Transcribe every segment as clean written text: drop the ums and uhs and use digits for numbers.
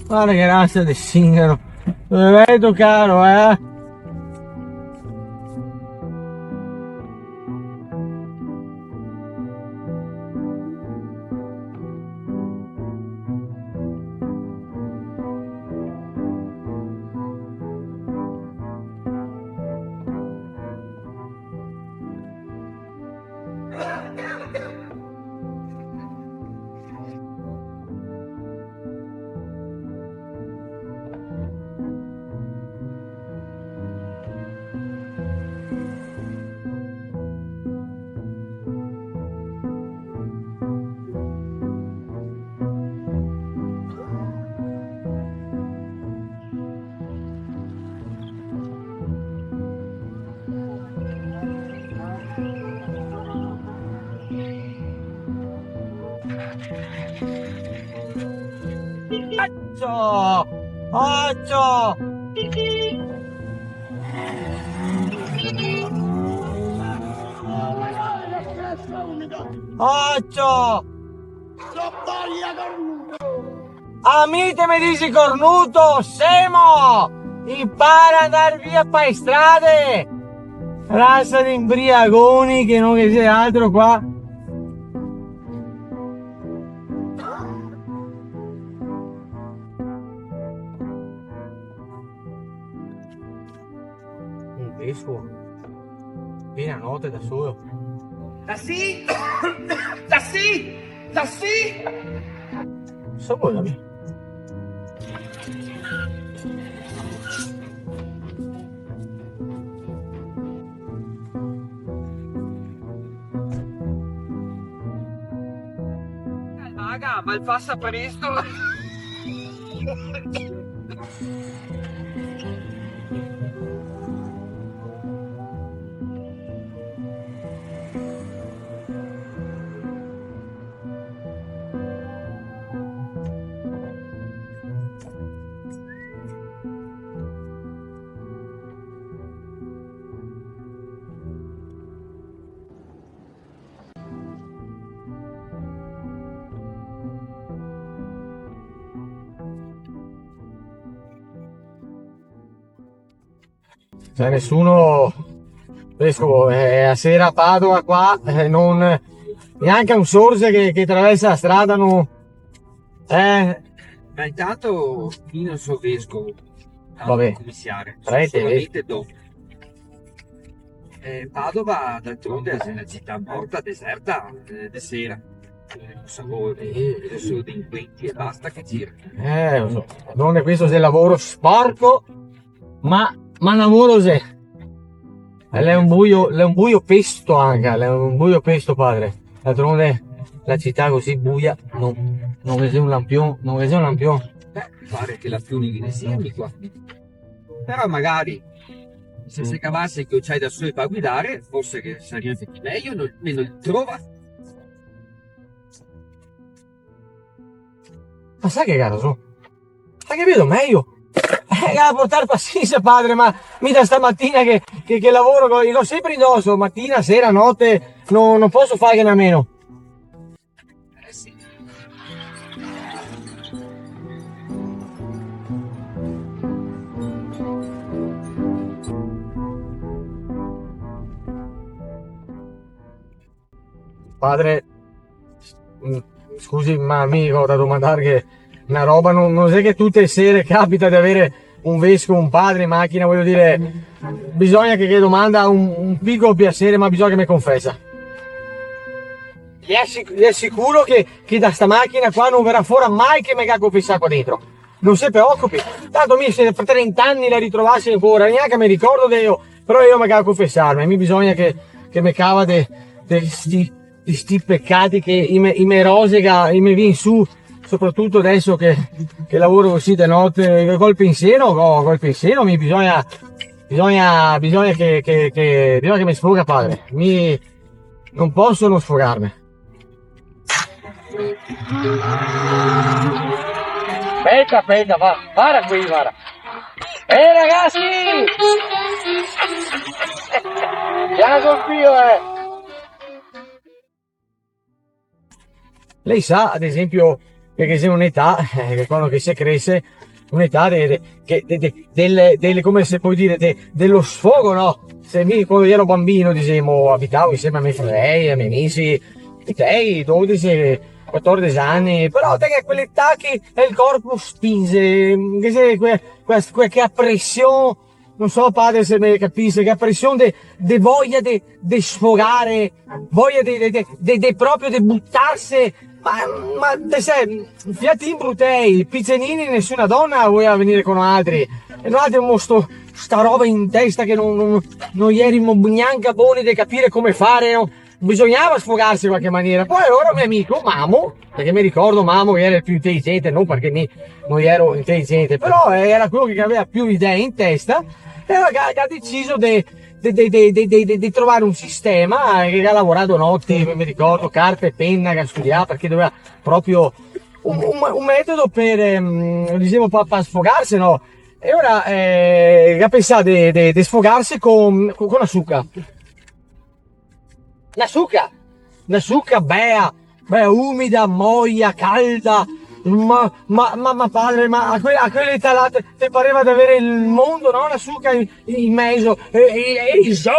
Guarda che razza di zingaro. Dove vedo caro, Occhio! Occhio! Occhio! A me te mi dici cornuto, scemo! Impara ad andare via per strade! Razza di imbriagoni che non c'è altro qua. Un vescovo, piena notte da solo. Tassi? Tassi? Tassi? Sapolami. Raga, ma il passa presto. C'è nessuno, vescovo, a sera a Padova qua, non, neanche un sorge che attraversa la strada, non, Ma intanto io non so vescovo. Vabbè, Commissario. prete, Solamente dopo. Padova d'altronde è una città morta, deserta, di sera. Non so, solo delinquenti e basta che girano. lo so, non è questo del lavoro sporco, ma lavoro c'è. È un buio pesto anche, è un buio pesto padre. D'altronde la città così buia, non vede un lampione, non vede un lampione. Beh, pare che la Fiuni ne sia di qua. Però magari se si cavasse che c'hai da solo per guidare, forse che sarebbe meglio, meno il trova. Ma sai che gara su? Sai che vedo meglio? A portare pazienza padre, ma mica stamattina che lavoro, l'ho sempre indosso, mattina, sera, notte, non posso fare che a meno. Sì. Padre, scusi, ma amico, da domandare che una roba, non è che tutte le sere capita di avere un vescovo, un padre in macchina, voglio dire, bisogna che domanda un piccolo piacere, ma bisogna che mi confessa. Gli assicuro che da sta macchina qua non verrà fuori mai che mi ga confessare qua dentro. Non si preoccupi, tanto se per 30 anni la ritrovassi ancora, neanche mi ricordo di io, però io mi ga confessarmi, mi bisogna che mi cava di sti peccati che mi rosega, mi viene su, soprattutto adesso che lavoro così di notte, col pensiero mi bisogna che mi sfoga padre, non posso non sfogarmi. Aspetta, va qui, guarda. Ragazzi! Piano col filo, Lei sa, ad esempio, che c'è un'età, quando che si cresce, un'età come se puoi dire, dello sfogo, no? Quando io ero bambino, dicevo, abitavo insieme a miei fratelli, ai miei amici, i tei, 12, 14 anni, però te che è quell'età che il corpo spinge, che c'è che ha pressione, non so padre se mi capisce, che ha pressione de voglia de sfogare, voglia de proprio de buttarsi, ma te sei, fiati in brutei, pizzenini, nessuna donna vuoi venire con altri, e noi abbiamo sta roba in testa che non ierimo neanche buoni di capire come fare, no? Bisognava sfogarsi in qualche maniera. Poi allora mio amico Mamo, perché mi ricordo Mamo che era il più intelligente, non perché non ero intelligente, però era quello che aveva più idee in testa, e che ha deciso di trovare un sistema, che ha lavorato notti, mi ricordo, carta e penna che ha studiato, perché doveva proprio un metodo per, diciamo, per sfogarsi, no? E ora ha pensato di sfogarsi con la succa. La succa bea, umida, moia, calda, ma padre, ma a quell'età là ti pareva di avere il mondo, no? La succa in mezzo, e il zoo,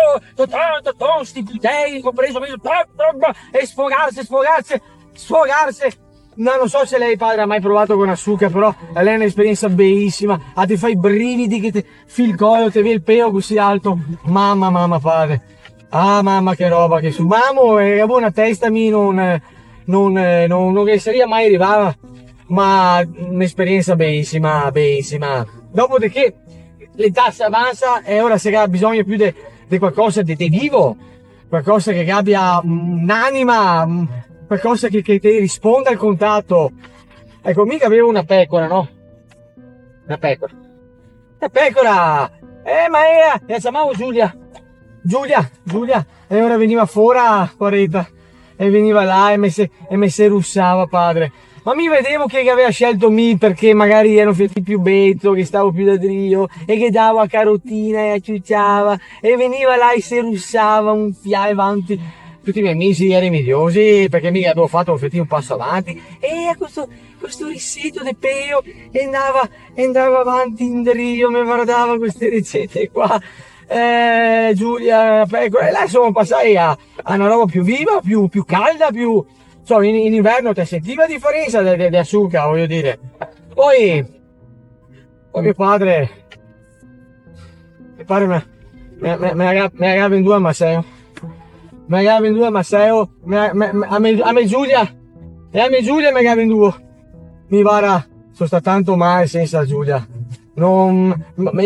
sti putei, compreso, e sfogarsi. No, non so se lei padre ha mai provato con la succa, però lei è un'esperienza bellissima, ti fa i brividi che ti fil collo, ti vede il pelo così alto, mamma padre. Ah, mamma che roba che su Mamo è buona testa mi non che sarebbe mai arrivata, ma un'esperienza bellissima. Dopodiché l'età si avanza e ora si ha bisogno più di qualcosa di vivo, qualcosa che abbia un'anima, qualcosa che ti risponda al contatto. Ecco, mica avevo una pecora, no? Una pecora, ma era, la chiamavo Giulia, e ora veniva fuori, poretta, e veniva là e mi si russava, padre. Ma mi vedevo che aveva scelto me perché magari ero più bezzo, che stavo più da drio, e che davo a carotina e acciucciava, e veniva là e si russava un fiato avanti. Tutti i miei amici erano invidiosi perché mica avevo fatto un passo avanti, e questo rissetto di peo e andava avanti in drio, mi guardava queste ricette qua. Giulia, pecora, e là insomma passai a una roba più viva, più calda, più, insomma, in inverno ti sentiva la differenza di zucchero, voglio dire. Poi mio padre mi ha venduto a Masseo, a me Giulia, e a me Giulia mi ha venduto. Mi vara, sono stato tanto male senza Giulia. I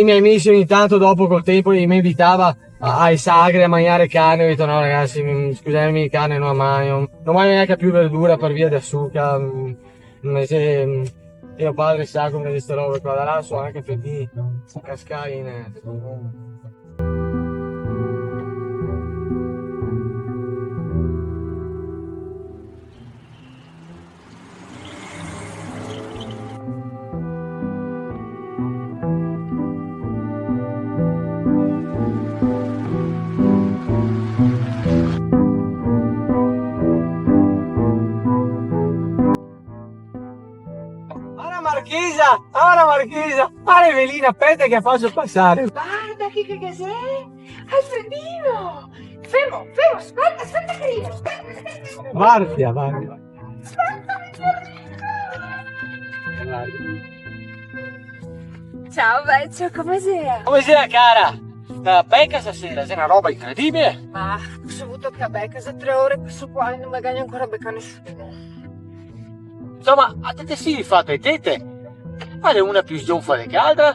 miei amici ogni tanto dopo col tempo mi invitava ai sagre a mangiare carne. Ho detto no ragazzi, scusatemi, carne non mangio, non mangio neanche più verdura per via di zucchero. Mio padre sa come queste robe qua, da là so anche per di cascare in... Marchesa, Evelina, aspetta che faccio passare. Guarda che sei? Alfredino! Fermo, aspetta che arrivo, aspetta. Guardia. Aspetta, ciao vecchio, come sei? Come sei cara? La becca stasera, c'è una roba incredibile. Ma ho saputo che a becca da 3 ore questo qua non mi gagna ancora a beccare nessuno. Insomma, a te sì di fatto, e tete? Fate una più sgonfa che altra,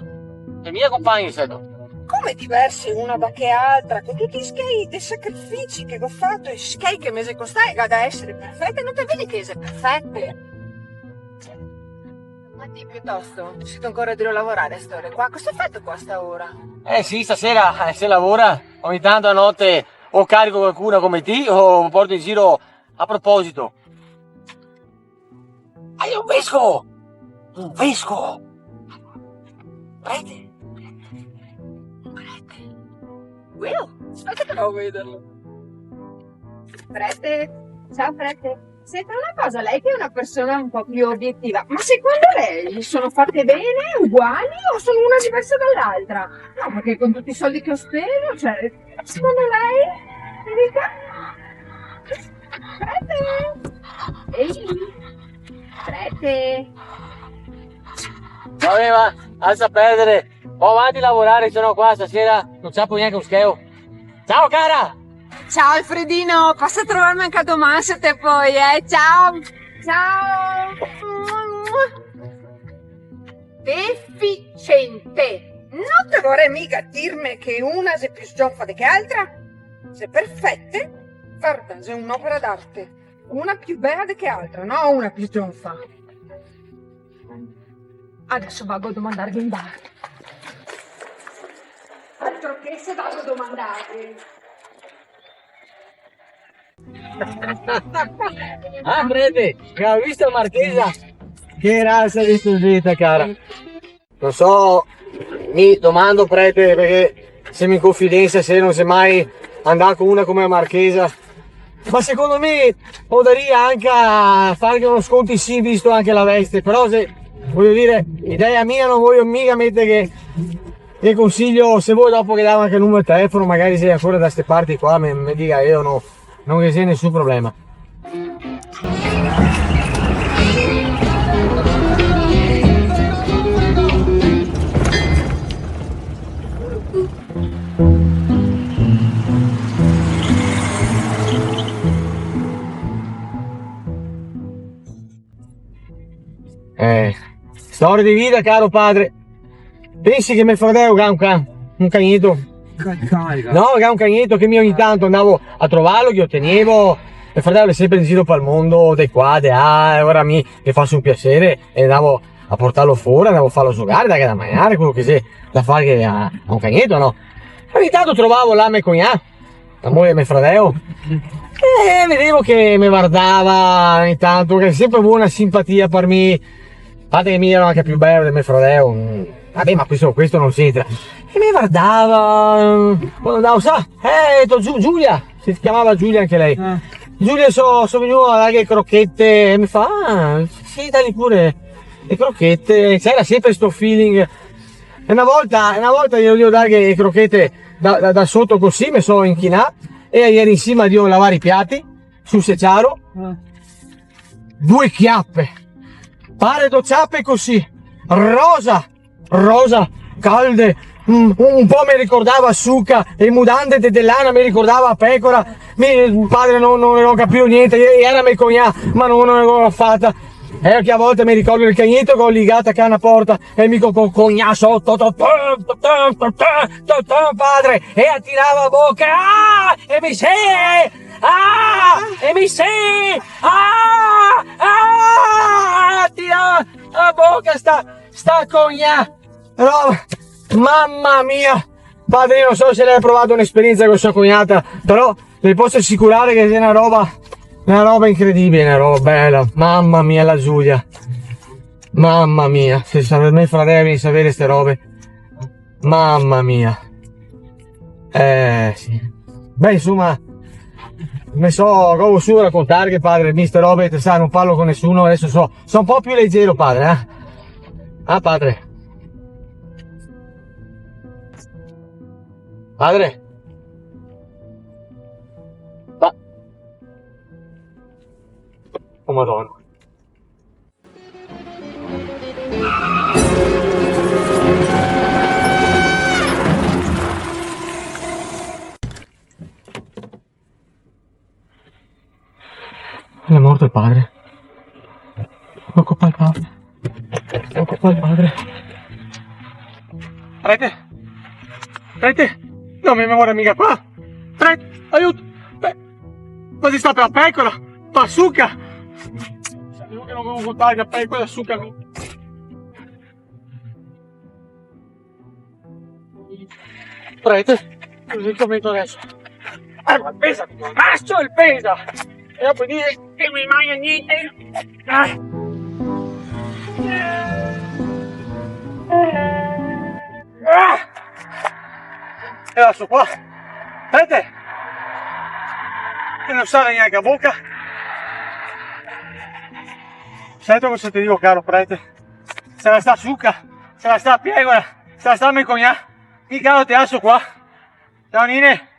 e mia compagna sedo. Come diverse una da che altra, con tutti i sacrifici che ho fatto, e schei che mese costai da essere perfette, non te vedi che sei perfette? Ma ti piuttosto, siete ancora a dire lavorare a storia qua, cosa hai fatto qua ora? Sì, stasera se lavora, ogni tanto a notte o carico qualcuno come te o porto in giro a proposito. Hai un vescovo! Un vescovo! Prete! Will, aspetta che devo vederlo. Prete, ciao Prete. Senta una cosa, lei che è una persona un po' più obiettiva, ma secondo lei sono fatte bene, uguali o sono una diversa dall'altra? No, perché con tutti i soldi che ho speso, cioè, secondo lei, mi dica? Prete! Ehi! Prete! Vabbè, ma alza a perdere. Ho avanti a lavorare, sono qua stasera. Non c'è neanche un scheo. Ciao, cara! Ciao Alfredino, passa a trovarmi anche a domani se te poi, ciao! Ciao! Deficiente! Non te vorrei mica dirmi che una è più sgioffa che altra? Se perfette, guarda, è un'opera d'arte. Una più bella che altra, no una più sgioffa. Adesso vado a domandarvi in bar. Altro che se vado a domandarvi. Ah, Prete, hai visto la marchesa? Che razza di sposita, cara. Non so, mi domando, Prete, perché siamo in confidenza se non sei mai andato con una come la marchesa. Ma secondo me potrei anche fare uno sconto sì, visto anche la veste. Però se, voglio dire, idea mia, non voglio mica mettere che consiglio, se vuoi dopo che davo anche il numero di telefono, magari sei ancora da queste parti qua, mi dica io, no, non che sia nessun problema. Storia di vita, caro padre. Pensi che mio fratello ha un cagnetto? No, che ha un cagnetto che ogni tanto andavo a trovarlo, che ottenevo. Mio fratello è sempre in giro per il mondo, dei qua, dei là, e ora mi faccio un piacere e andavo a portarlo fuori, andavo a farlo giocare, da mangiare, quello che c'è da fare che ha un cagnetto, no? Ogni tanto trovavo là mia cognà, la moglie di mio fratello, e vedevo che mi guardava ogni tanto, che sempre buona simpatia per me. A parte che mi ero anche più bello del mio fratello, vabbè, ma questo non c'entra. E mi guardava, quando andavo, Giulia, si chiamava Giulia anche lei. Giulia, sono venuto a dare le crocchette, e mi fa, sì, dai pure le crocchette, c'era sempre sto feeling. E una volta glielo devo dare le crocchette da sotto così, mi sono inchinato, e ieri insieme devo lavare i piatti, sul secciaro, 2 chiappe. Pare do ciappe così, rosa, calde, un po' mi ricordava succa, e mudande dell'ana mi ricordava pecora, padre non capivo niente, era mia cognà, ma non l'avevo fatta. E che a volte mi ricordo il cagnetto che ho legato a una porta e mi con cognà sotto, padre, e attirava a bocca, e mi sei! E mi sei! Tirava a bocca sta cognà! Roba, mamma mia! Padre, io non so se lei ha provato un'esperienza con sua cognata, però le posso assicurare che è una roba incredibile, una roba bella. Mamma mia, la Giulia! Mamma mia, se per me fratello devi sapere queste robe. Mamma mia! Sì. Beh, insomma, mi so su raccontare che padre, queste robe, te sai, non parlo con nessuno, adesso sono un po' più leggero, padre, Ah, padre? Padre? Oh, Madonna. È morto il padre. Ecco qua il padre. Ecco qua il padre. Prete! Non mi muore mica qua! Prete! Aiuto! Ma si sta per la pecora! Pasucca! Sapevo che non avevo buttare la pecora da succa. Prete! Cos'è il commento adesso? Ma pesa! Mascio il pesa! E dopo dire che mi mangia niente! E adesso qua! Prete! E non sale neanche a bocca! Sento cosa ti dico, caro prete. Se la sta Zucca, se la sta Piegola, se la sta Mecognà, chi caro te asso qua? Ciao Nine!